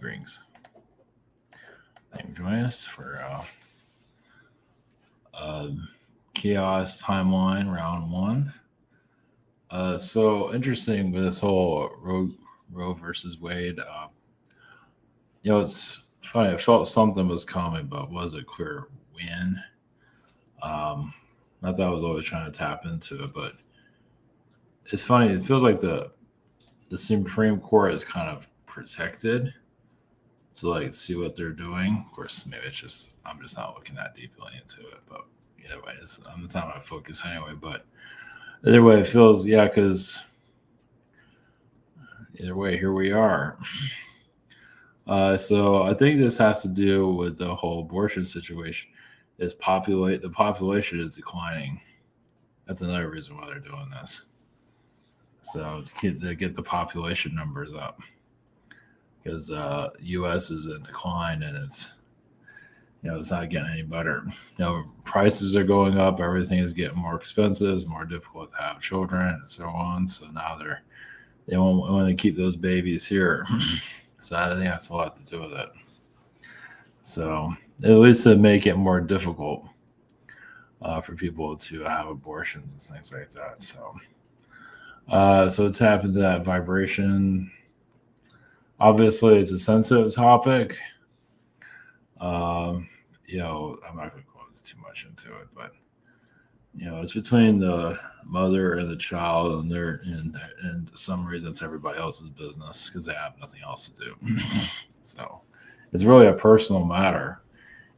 greetings. Thank you for joining us for Chaos Timeline Round 1. So interesting with this whole Roe versus Wade. It's funny. I felt something was coming, but was a clear win. Not that I was always trying to tap into it, but it's funny. It feels like the Supreme Court is kind of protected to like see what they're doing. Of course, maybe I'm just not looking that deeply into it, but either way, it's not my focus anyway. But either way, it feels because either way, here we are. So I think this has to do with the whole abortion situation. The population is declining. That's another reason why they're doing this. So to get the population numbers up, because U.S. is in decline and it's not getting any better. Prices are going up. Everything is getting more expensive. It's more difficult to have children and so on. So now they want to keep those babies here. So I think that's a lot to do with it. So at least to make it more difficult for people to have abortions and things like that. So tap into that vibration. Obviously, it's a sensitive topic. I'm not going to go too much into it, but it's between the mother and the child, and some reason it's everybody else's business because they have nothing else to do. So it's really a personal matter,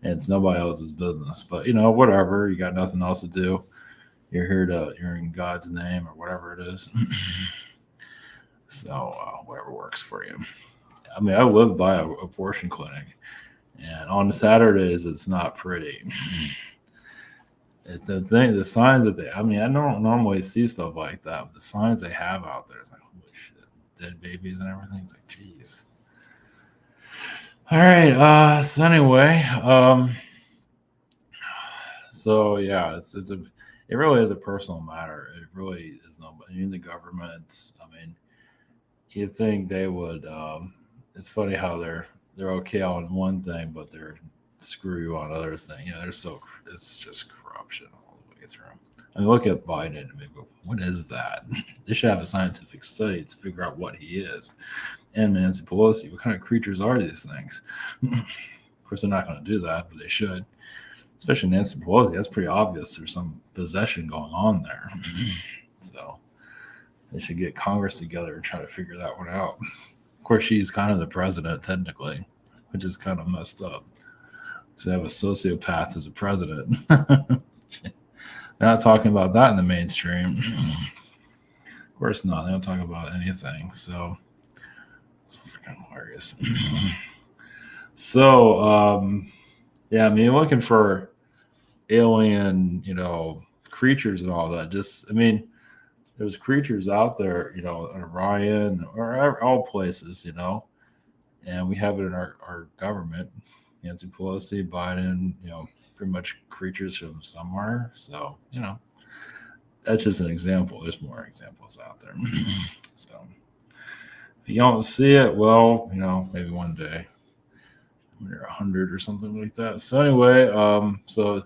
and it's nobody else's business. But whatever, you got nothing else to do. You're in God's name or whatever it is. So whatever works for you. I mean, I live by an abortion clinic, and on Saturdays it's not pretty. It's the thing, the signs that I don't normally see stuff like that, but the signs they have out there, it's like, holy shit, dead babies and everything. It's like, geez. All right. So anyway, so yeah, it really is a personal matter. It really is nobody in the government. You think they would? It's funny how they're okay on one thing, but they're screw you on other things. It's just corruption all the way through. Look at Biden and maybe go, what is that? They should have a scientific study to figure out what he is. And Nancy Pelosi, what kind of creatures are these things? Of course, they're not going to do that, but they should. Especially Nancy Pelosi, that's pretty obvious. There's some possession going on there. So they should get Congress together and try to figure that one out. Of course, she's kind of the president, technically, which is kind of messed up. So they have a sociopath as a president. They're not talking about that in the mainstream. Of course not. They don't talk about anything. So it's freaking hilarious. So, looking for alien, creatures and all that. There's creatures out there, in Orion or all places, and we have it in our government. Nancy Pelosi, Biden, pretty much creatures from somewhere. So, that's just an example. There's more examples out there. So if you don't see it, well, maybe one day when you're 100 or something like that. So anyway, so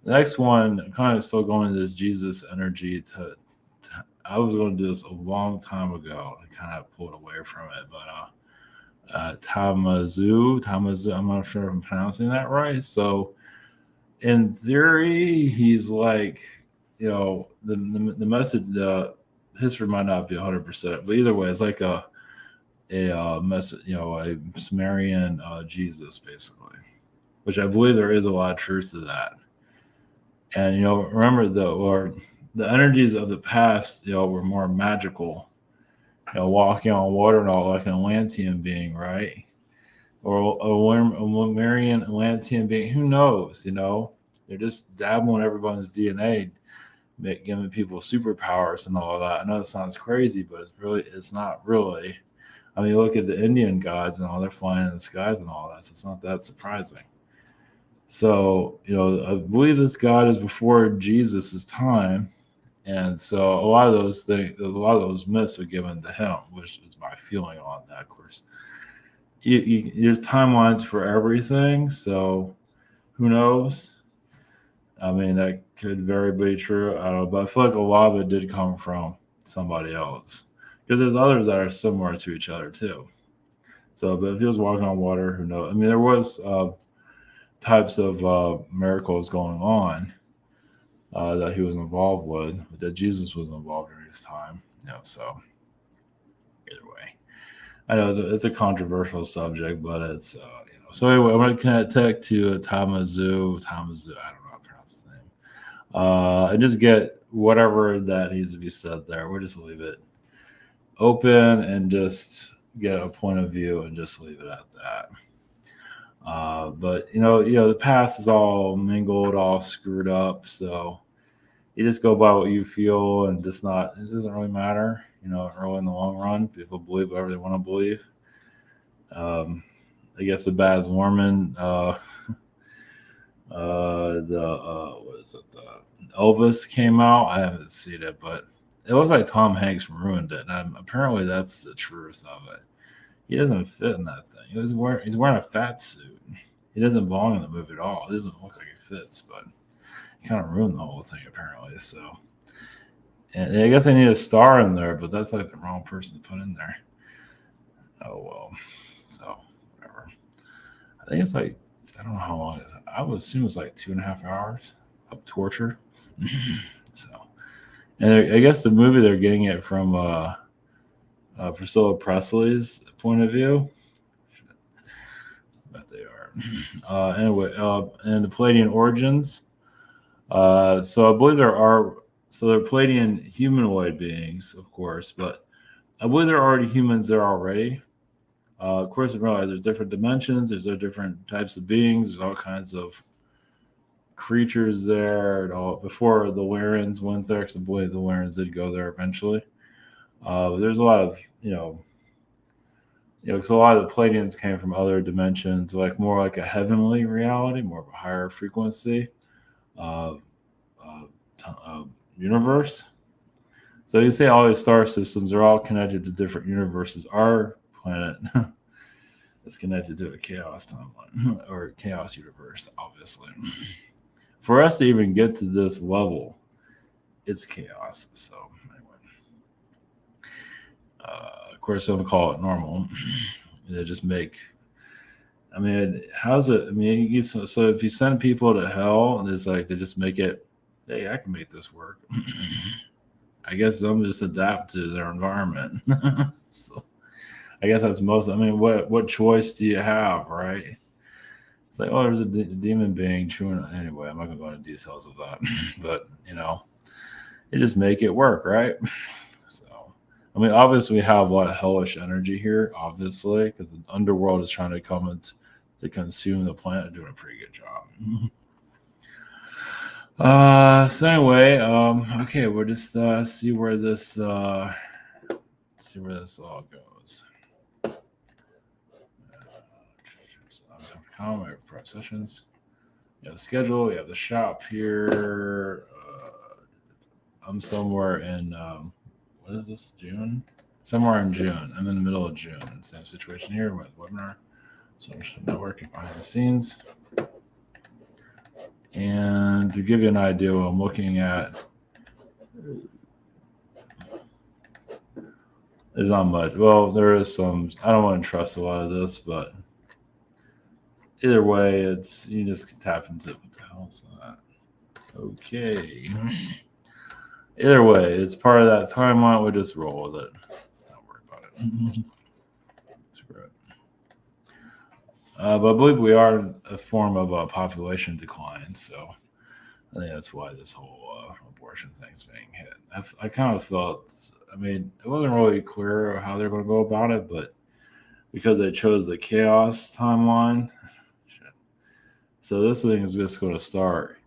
the next one, kind of still going to this Jesus energy. I was going to do this a long time ago. I kind of pulled away from it, but Tammuz, I'm not sure if I'm pronouncing that right. So in theory, he's like, the message, the history might not be 100%, but either way, it's like a message, a Sumerian Jesus, basically, which I believe there is a lot of truth to that. And remember the energies of the past, were more magical, walking on water and all, like an Atlantean being, right? Or a Lemurian Atlantean being, who knows? They're just dabbling everyone's DNA, giving people superpowers and all that. I know it sounds crazy, but it's not really. Look at the Indian gods and all, they're flying in the skies and all that, so it's not that surprising. So, I believe this God is before Jesus' time. And so a lot of those myths are given to him, which is my feeling on that, of course. there's timelines for everything, so who knows? I mean, that could very be true. I don't know, but I feel like a lot of it did come from somebody else because there's others that are similar to each other too. So, but if he was walking on water, who knows? I mean, there was types of miracles going on that he was involved with, that Jesus was involved during his time. So either way, I know it's a controversial subject, but it's So anyway, I'm going to connect to Tammuz. I don't know how to pronounce his name, and just get whatever that needs to be said there. We'll just leave it open and just get a point of view and just leave it at that. But the past is all mingled, all screwed up. So you just go by what you feel, and just not. It doesn't really matter, really in the long run. People believe whatever they want to believe. I guess the Baz Luhrmann, what is it? Elvis came out. I haven't seen it, but it looks like Tom Hanks ruined it. And apparently, that's the truth of it. He doesn't fit in that thing. He's wearing a fat suit. He doesn't belong in the movie at all. It doesn't look like he fits, but he kind of ruined the whole thing apparently. So, and I guess they need a star in there, but that's like the wrong person to put in there. Oh well. So whatever. I think it's like, I don't know how long it is. I would assume it's like 2.5 hours of torture. So, and I guess the movie they're getting it from Priscilla Presley's point of view. I bet they are. Anyway, and the Pleiadian origins. So I believe they're Pleiadian humanoid beings, of course, but I believe there are already humans there already. Of course, I realize there's different dimensions, there's different types of beings, there's all kinds of creatures there. Before the Lyrans went there, because I believe the Lyrans did go there eventually. But there's a lot of, because a lot of the Pleiadians came from other dimensions, like more like a heavenly reality, more of a higher frequency universe. So you say all these star systems are all connected to different universes. Our planet is connected to a chaos timeline or chaos universe, obviously. For us to even get to this level, it's chaos. So anyway, of course, some call it normal. They just make. I mean, how's it? I mean, so if you send people to hell, it's like they just make it. Hey, I can make this work. I guess some just adapt to their environment. So I guess that's most. I mean, what choice do you have, right? It's like, oh, there's a demon being chewing. Anyway, I'm not going to go into details of that, but you just make it work, right? So, I mean, obviously, we have a lot of hellish energy here, obviously, because the underworld is trying to come and to consume the planet, and doing a pretty good job. So anyway, okay, we'll just see where this all goes. Prep sessions. You have the schedule. You have the shop here. I'm somewhere in what is this? June? Somewhere in June. I'm in the middle of June. Same situation here with webinar. So I'm just networking behind the scenes. And to give you an idea what I'm looking at, there's not much. Well, there is some. I don't want to trust a lot of this, but either way, you just tap into it. What the hell is that? Okay. Either way, it's part of that timeline. We just roll with it. Don't worry about it. Screw it. But I believe we are in a form of population decline, so I think that's why this whole abortion thing's being hit. I kind of felt, I mean, it wasn't really clear how they're going to go about it, but because they chose the chaos timeline, so this thing is just going to start.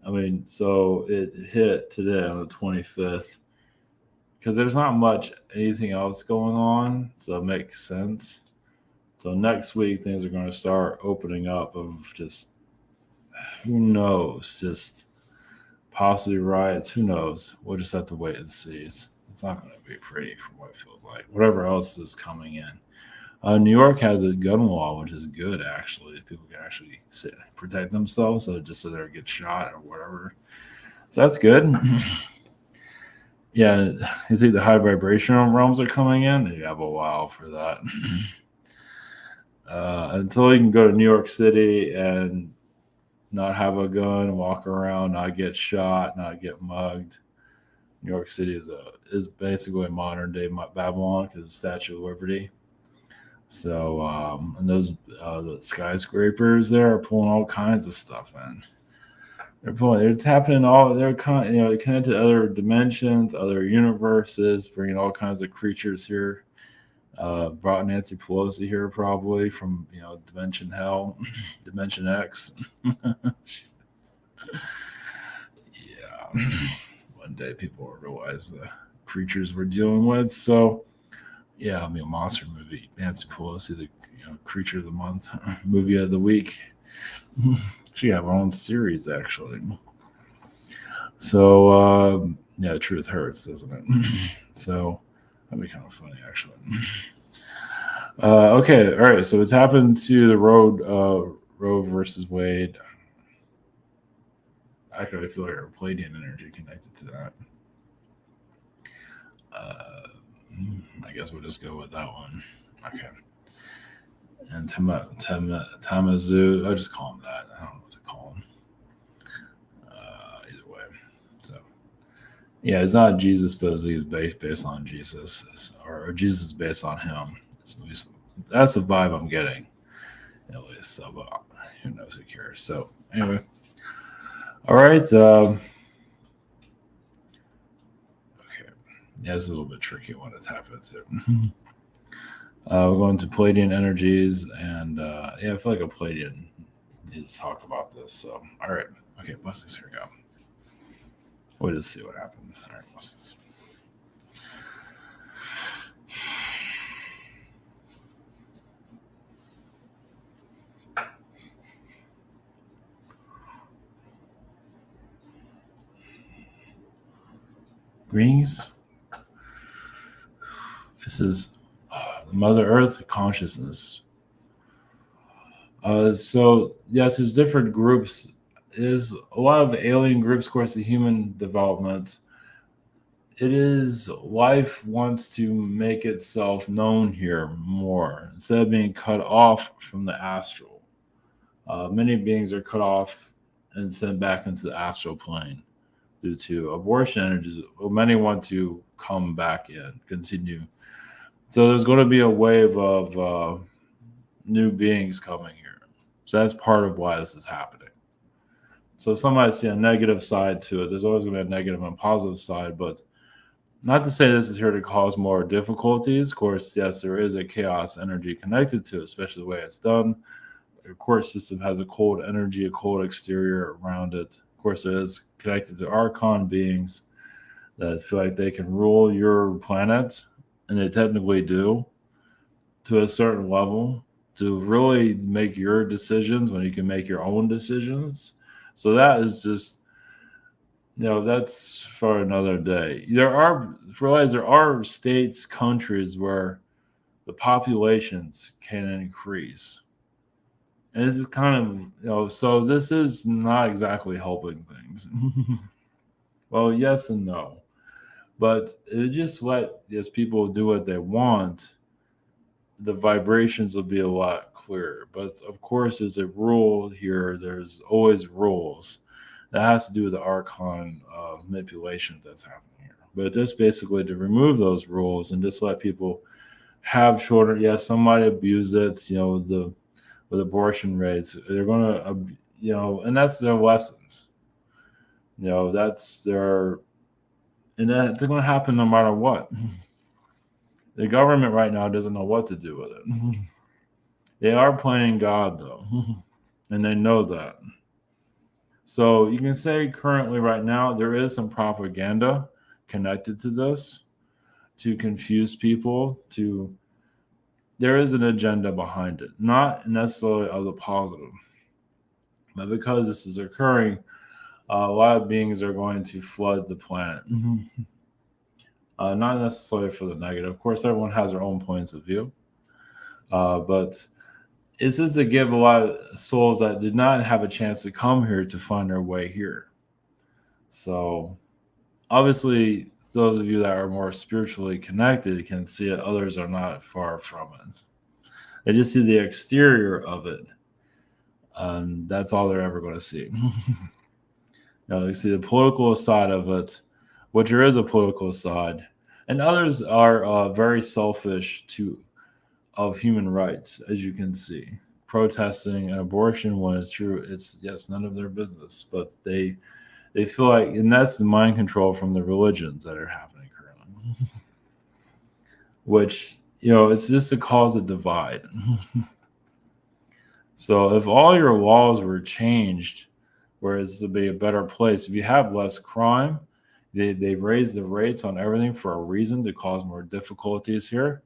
I mean, so it hit today on the 25th because there's not much anything else going on, so it makes sense. So next week, things are going to start opening up of just, who knows, just possibly riots. Who knows? We'll just have to wait and see. It's not going to be pretty from what it feels like. Whatever else is coming in. New York has a gun law, which is good actually. If people can actually protect themselves, so just so they don't get shot or whatever. So that's good. Yeah, you think the high vibrational realms are coming in? You have a while for that. Until you can go to New York City and not have a gun, walk around, not get shot, not get mugged. New York City is basically modern day Babylon because it's Statue of Liberty. So and those the skyscrapers there are pulling all kinds of stuff in. They're tapping in all. They're connected to other dimensions, other universes, bringing all kinds of creatures here. Brought Nancy Pelosi here probably from Dimension Hell, Dimension X. Yeah, one day people will realize the creatures we're dealing with. So, yeah, I mean, monster movie, Nancy Pelosi, the creature of the month, movie of the week. She have her own series actually. So, yeah, truth hurts, doesn't it? So that'd be kind of funny actually. Okay, all right. So it's happened to the Roe versus Wade. Actually, I feel like our Pleiadian energy connected to that. I guess we'll just go with that one. Okay. And Tammuz, I'll just call him that. I don't know what to call him. Either way. So, yeah, it's not Jesus, but he's based on Jesus, or Jesus is based on him. So that's the vibe I'm getting, at least. So, but who knows? Who cares? So, anyway. All right. Okay. Yeah, it's a little bit tricky when it's happened too. We're going to Pleiadian energies, and yeah, I feel like a Pleiadian needs to talk about this. So, all right. Okay, blessings. Here we go. We'll just see what happens. All right, blessings. Greetings. This is Mother Earth consciousness. So yes, there's different groups. There's a lot of alien groups, of course, the human development. It is life wants to make itself known here more instead of being cut off from the astral. Many beings are cut off and sent back into the astral plane due to abortion energies. Well, many want to come back in, continue. So there's going to be a wave of new beings coming here. So that's part of why this is happening. So some might see a negative side to it. There's always going to be a negative and positive side, but not to say this is here to cause more difficulties. Of course, yes, there is a chaos energy connected to it, especially the way it's done. The core system has a cold energy, a cold exterior around it. Of course, it is connected to archon beings that feel like they can rule your planet, and they technically do to a certain level to really make your decisions when you can make your own decisions. So that is just, that's for another day. There are states, countries where the populations can increase. And this is kind of, so this is not exactly helping things. Well, yes and no. But it just as people do what they want, the vibrations will be a lot clearer. But of course, there's a rule here. There's always rules. That has to do with the archon manipulations that's happening here. But just basically to remove those rules and just let people have children. Yes, some might abuse it, with abortion rates. They're going to, and that's their lessons. That's their, and that's going to happen no matter what. The government right now doesn't know what to do with it. They are playing God, though, and they know that. So you can say currently right now there is some propaganda connected to this to confuse people. There is an agenda behind it, not necessarily of the positive, but because this is occurring, a lot of beings are going to flood the planet. Not necessarily for the negative. Of course, everyone has their own points of view. But this is to give a lot of souls that did not have a chance to come here to find their way here. So obviously, those of you that are more spiritually connected can see it. Others are not far from it. They just see the exterior of it. And that's all they're ever going to see. You see the political side of it, which there is a political side. And others are very selfish of human rights, as you can see. Protesting an abortion when it's true, it's yes, none of their business. But they feel like, and that's the mind control from the religions that are happening currently. Which, it's just to cause a divide. So if all your laws were changed, whereas this would be a better place, if you have less crime, they raise the rates on everything for a reason to cause more difficulties here.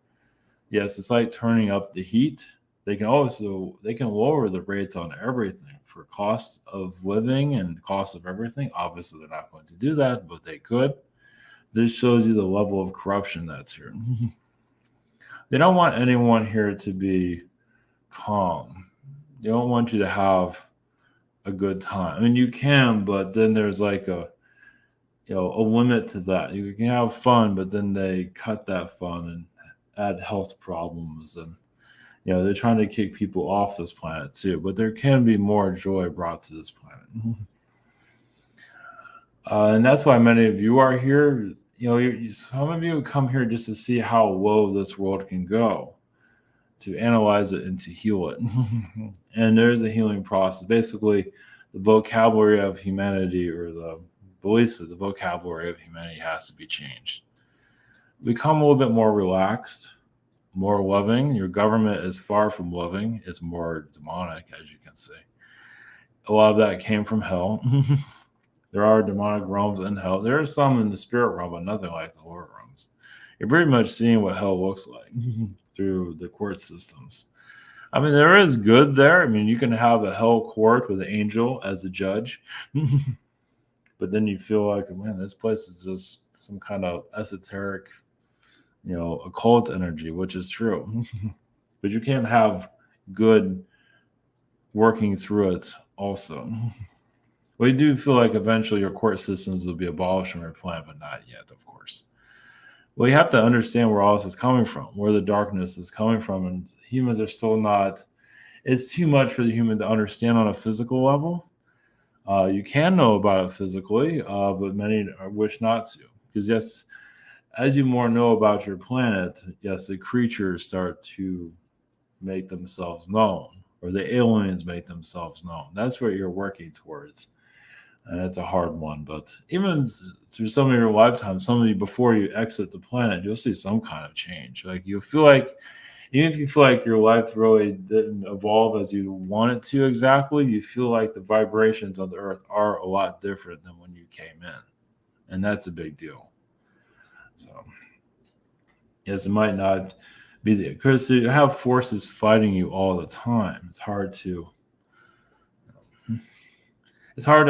Yes, it's like turning up the heat. They can lower the rates on everything for cost of living and cost of everything. Obviously, they're not going to do that, but they could. This shows you the level of corruption that's here. They don't want anyone here to be calm. They don't want you to have a good time. I mean, you can, but then there's like a limit to that. You can have fun, but then they cut that fun and add health problems, and they're trying to kick people off this planet too. But there can be more joy brought to this planet, and that's why many of you are here. Some of you come here just to see how low this world can go, to analyze it and to heal it. And there's a healing process. Basically, the vocabulary of humanity, or the beliefs of the vocabulary of humanity, has to be changed. Become a little bit more relaxed, more loving. Your government is far from loving. It's more demonic, as you can see. A lot of that came from hell. There are demonic realms in hell. There are some in the spirit realm, but nothing like the lower realms. You're pretty much seeing what hell looks like through the court systems. I mean, there is good there. I mean, you can have a hell court with an angel as a judge. But then you feel like, man, this place is just some kind of esoteric, occult energy, which is true. But you can't have good working through it also. We do feel like eventually your court systems will be abolished from our planet, but not yet, of course. Well, you have to understand where all this is coming from, where the darkness is coming from, and humans are still not. It's too much for the human to understand on a physical level. You can know about it physically, but many wish not to. Because yes, as you more know about your planet, yes, the creatures start to make themselves known, or the aliens make themselves known. That's what you're working towards. And it's a hard one, but even through some of your lifetime, some of you, before you exit the planet, you'll see some kind of change. Like you'll feel like, even if you feel like your life really didn't evolve as you want it to exactly, you feel like the vibrations on the earth are a lot different than when you came in. And that's a big deal. So, yes, it might not be there, because you have forces fighting you all the time. It's hard to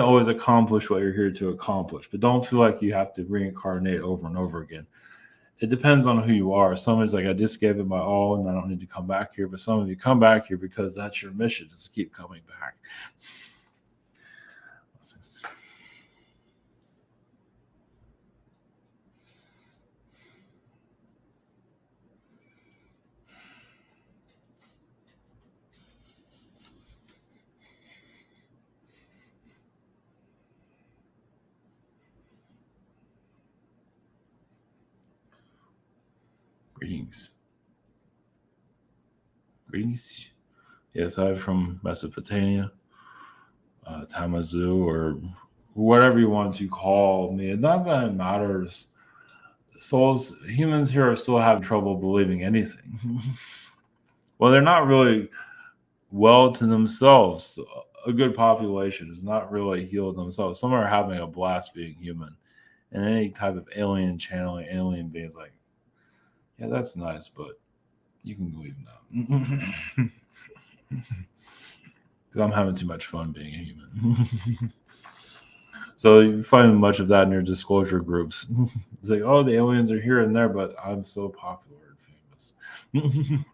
always accomplish what you're here to accomplish, but don't feel like you have to reincarnate over and over again. It depends on who you are. Somebody's like, I just gave it my all and I don't need to come back here. But some of you come back here because that's your mission, is to keep coming back. Greetings. Greetings. Yes, I'm from Mesopotamia, Tammuz, or whatever you want to call me. Not that it matters. Humans here are still having trouble believing anything. Well, they're not really well to themselves. A good population is not really healed themselves. Some are having a blast being human. And any type of alien channeling, alien beings, like, yeah, that's nice, but you can leave now. Because I'm having too much fun being a human. So you find much of that in your disclosure groups. It's like, oh, the aliens are here and there, but I'm so popular and famous.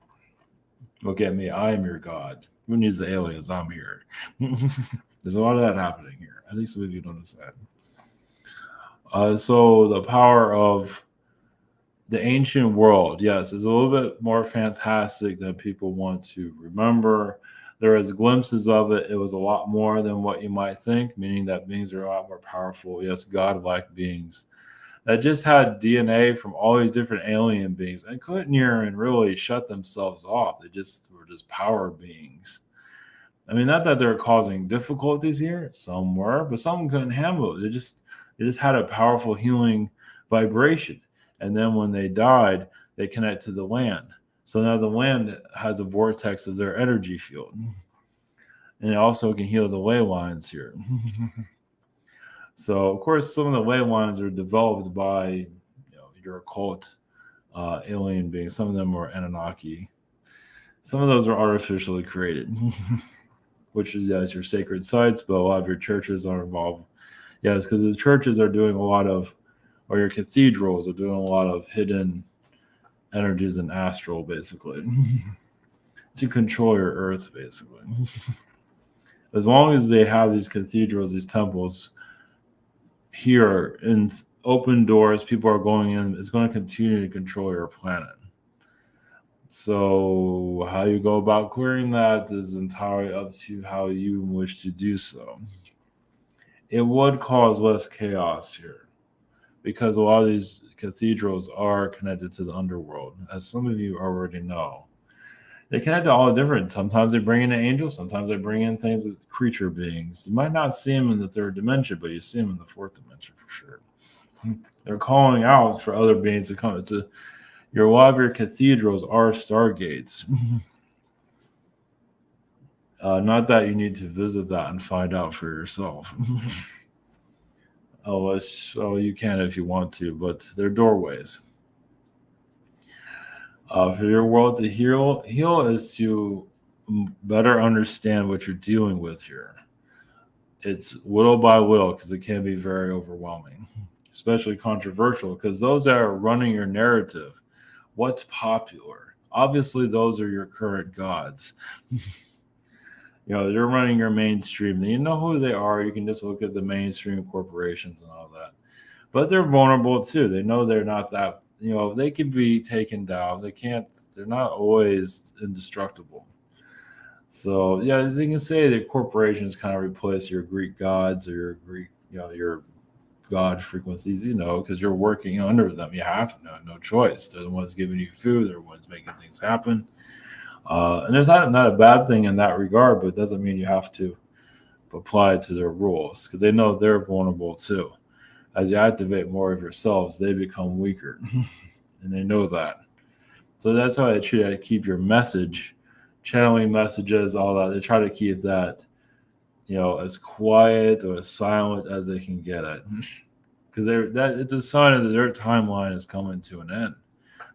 Look at me, I am your God. Who needs the aliens? I'm here. There's a lot of that happening here. I think some of you notice that. So the power of the ancient world, yes, is a little bit more fantastic than people want to remember. There is glimpses of it. It was a lot more than what you might think, meaning that beings are a lot more powerful. Yes, godlike beings that just had DNA from all these different alien beings and couldn't even really shut themselves off. They just were just power beings. I mean, not that they're causing difficulties here. Some were, but some couldn't handle it. They just had a powerful healing vibration. And then when they died, they connect to the land. So now the land has a vortex of their energy field. And it also can heal the ley lines here. So, of course, some of the ley lines are developed by your occult alien beings. Some of them are Anunnaki. Some of those are artificially created, which is, yes, your sacred sites, but a lot of your churches are involved. Yes, because the churches are doing a lot of, or your cathedrals are doing a lot of hidden energies and astral, basically, to control your earth, basically. As long as they have these cathedrals, these temples here in open doors, people are going in, it's going to continue to control your planet. So how you go about clearing that is entirely up to how you wish to do so. It would cause less chaos here because a lot of these cathedrals are connected to the underworld, as some of you already know. They connect to all different. Sometimes they bring in an angel. Sometimes they bring in things with creature beings. You might not see them in the third dimension, but you see them in the fourth dimension for sure. They're calling out for other beings to come. A lot of your cathedrals are stargates. Not that you need to visit that and find out for yourself. So you can if you want to, but they're doorways. For your world to heal is to better understand what you're dealing with here. It's little by little because it can be very overwhelming, especially controversial because those that are running your narrative, what's popular? Obviously, those are your current gods. They're running your mainstream. You know who they are. You can just look at the mainstream corporations and all that. But they're vulnerable too. They know they're not that, they can be taken down. They're not always indestructible. So, yeah, as you can say, the corporations kind of replace your Greek gods or your Greek, your God frequencies, because you're working under them. You have no choice. They're the ones giving you food. They're the ones making things happen. And there's not a bad thing in that regard, but it doesn't mean you have to apply to their rules because they know they're vulnerable too. As you activate more of yourselves, they become weaker, and they know that. So that's why they try to keep your message, channeling messages, all that. They try to keep that, as quiet or as silent as they can get it, because it's a sign that their timeline is coming to an end.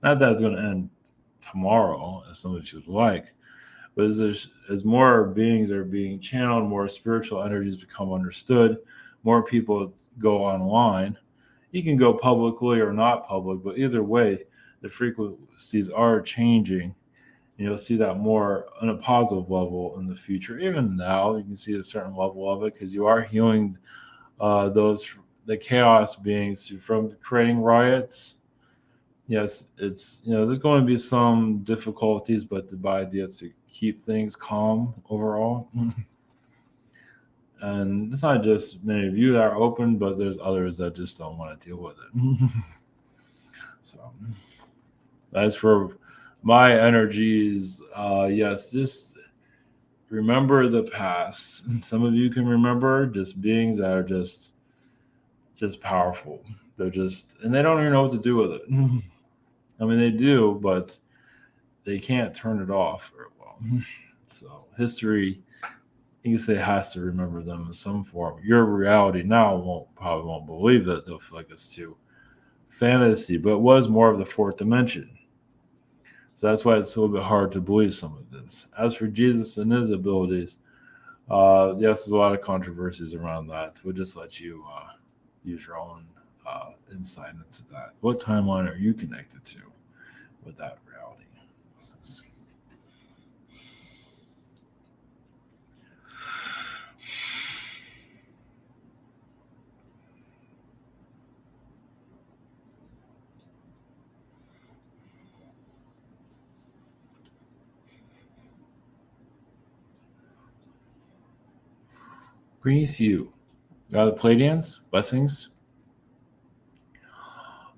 Not that it's going to end tomorrow, as some of you would like, but as more beings are being channeled, more spiritual energies become understood, more people go online. You can go publicly or not public, but either way, the frequencies are changing. You'll see that more on a positive level in the future. Even now, you can see a certain level of it because you are healing the chaos beings from creating riots. Yes, it's there's going to be some difficulties, but the idea is to keep things calm overall. And it's not just many of you that are open, but there's others that just don't want to deal with it. So as for my energies, yes, just remember the past. Some of you can remember just beings that are just powerful. And they don't even know what to do with it. I mean, they do, but they can't turn it off very well. So history, you can say, has to remember them in some form. Your reality now probably won't believe it. They'll feel like it's too fantasy, but it was more of the fourth dimension. So that's why it's a little bit hard to believe some of this. As for Jesus and his abilities, yes, there's a lot of controversies around that. We'll just let you use your own insight into that. What timeline are you connected to with that reality? Grease you. Got the Pleiadians? Blessings?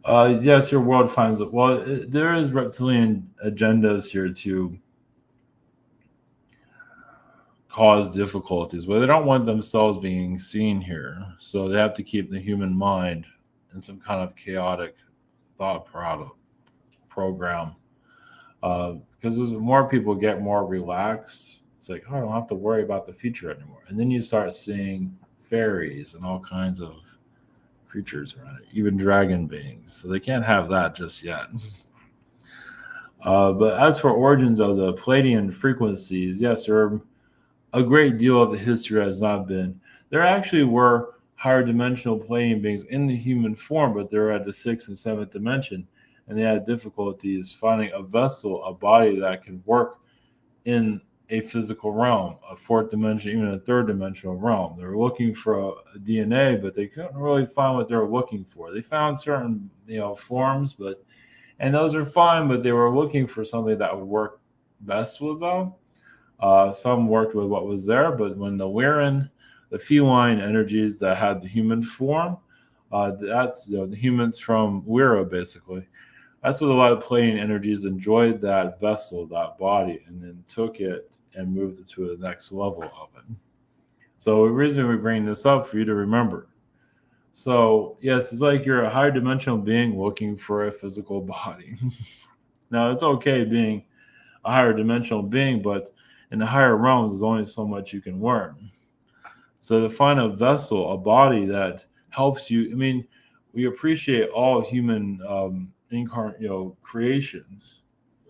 Yes, your world finds it. Well, there is reptilian agendas here to cause difficulties, but they don't want themselves being seen here. So they have to keep the human mind in some kind of chaotic thought program. Because as more people get more relaxed, it's like, oh, I don't have to worry about the future anymore. And then you start seeing fairies and all kinds of creatures around it, even dragon beings. So they can't have that just yet. But as for origins of the Pleiadian frequencies, yes, there are a great deal of the history has not been. There actually were higher dimensional Pleiadian beings in the human form, but they're at the sixth and seventh dimension, and they had difficulties finding a vessel, a body that could work in a physical realm, a fourth dimension, even a third dimensional realm. They were looking for a DNA, but they couldn't really find what they were looking for. They found certain, forms, and those are fine, but they were looking for something that would work best with them. Some worked with what was there, but when the feline energies that had the human form, that's the humans from Wira, basically. That's what a lot of Pleiadian energies enjoyed that vessel, that body, and then took it and moved it to the next level of it. So the reason we bring this up for you to remember. So yes, it's like you're a higher dimensional being looking for a physical body. Now it's okay being a higher dimensional being, but in the higher realms, there's only so much you can learn. So to find a vessel, a body that helps you, I mean, we appreciate all human creations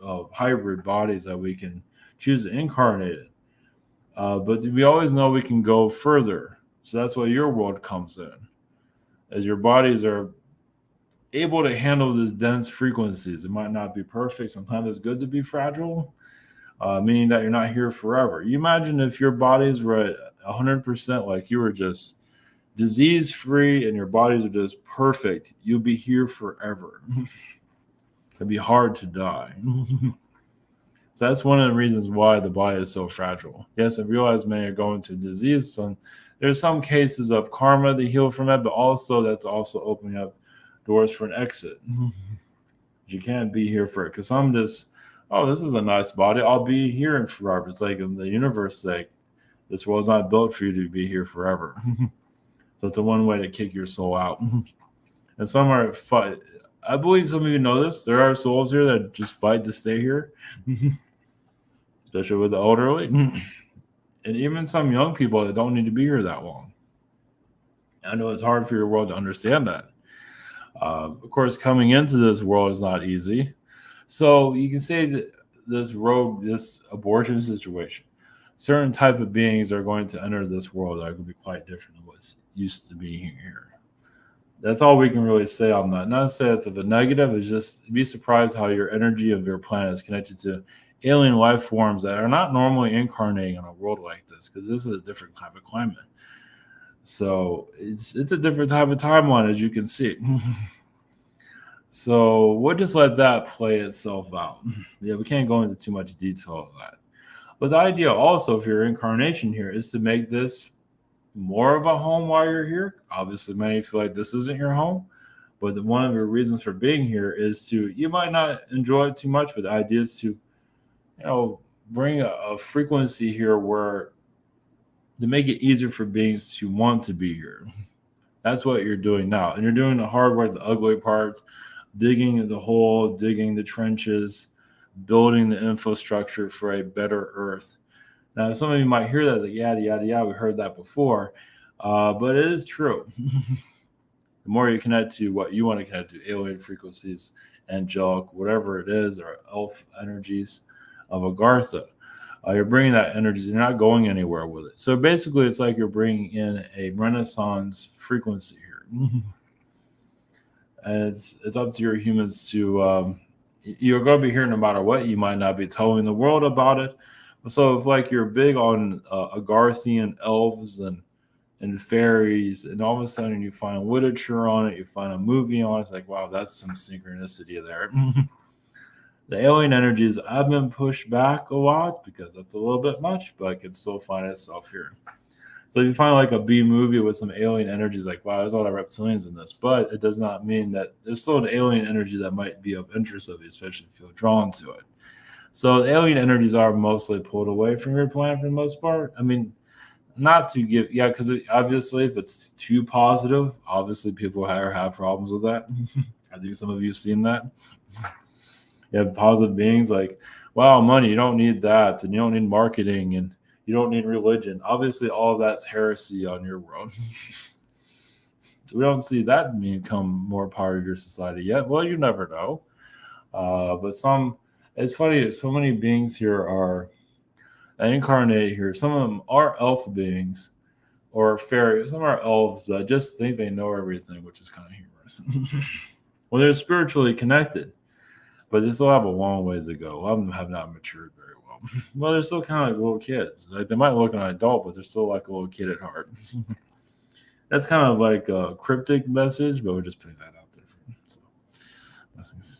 of hybrid bodies that we can choose to incarnate in. But we always know we can go further. So that's why your world comes in, as your bodies are able to handle these dense frequencies. It might not be perfect. Sometimes it's good to be fragile, meaning that you're not here forever. You imagine if your bodies were at 100%, like you were just disease free and your bodies are just perfect, you'll be here forever. It'd be hard to die. So that's one of the reasons why the body is so fragile. Yes, I realize many are going to disease. There's some cases of karma to heal from that, but also that's also opening up doors for an exit. You can't be here for it because I'm just, oh, this is a nice body. I'll be here forever. It's like in the universe, like this world's not built for you to be here forever. So it's a one way to kick your soul out. And some are fight. I believe some of you know this. There are souls here that just fight to stay here, especially with the elderly, and even some young people that don't need to be here that long. I know it's hard for your world to understand that. Of course, coming into this world is not easy. So you can say that this abortion situation, certain type of beings are going to enter this world that are going to be quite different than what's used to be here. That's all we can really say on that. Not to say it's of a negative, it's just be surprised how your energy of your planet is connected to alien life forms that are not normally incarnating in a world like this, because this is a different type of climate. So it's a different type of timeline, as you can see. So we'll just let that play itself out. Yeah, we can't go into too much detail of that. But the idea also for your incarnation here is to make this more of a home while you're here. Obviously, many feel like this isn't your home, but one of your reasons for being here is you might not enjoy it too much, but the idea is to, bring a frequency here to make it easier for beings to want to be here. That's what you're doing now. And you're doing the hard work, the ugly parts, digging the hole, digging the trenches, building the infrastructure for a better earth. Now, some of you might hear that, like, yada, yada, yada, we heard that before, but it is true. The more you connect to what you want to connect to, alien frequencies, angelic, whatever it is, or elf energies of Agartha, you're bringing that energy. You're not going anywhere with it. So basically, it's like you're bringing in a Renaissance frequency here. And it's up to your humans to, you're going to be here no matter what. You might not be telling the world about it. So if like you're big on Agarthian elves and fairies, and all of a sudden you find literature on it, you find a movie on it, it's like, wow, that's some synchronicity there. The alien energies have been pushed back a lot because that's a little bit much, but it can still find itself here. So you find like a B movie with some alien energies, like, wow, there's a lot of reptilians in this, but it does not mean that there's still an alien energy that might be of interest of you, especially if you feel drawn to it. So the alien energies are mostly pulled away from your planet for the most part. I mean, not to give, yeah, because obviously if it's too positive, obviously people have problems with that. I think some of you have seen that. You have positive beings like, wow, money, you don't need that, and you don't need marketing, and you don't need religion. Obviously, all of that's heresy on your world. So we don't see that become more part of your society yet. Well, you never know. But it's funny, so many beings here are incarnate here. Some of them are elf beings or fairy. Some are elves that just think they know everything, which is kind of humorous. Well, they're spiritually connected, but they still have a long ways to go. A lot of them have not matured very well. Well, they're still kind of like little kids. Like they might look like an adult, but they're still like a little kid at heart. That's kind of like a cryptic message, but we're just putting that out there. So, blessings.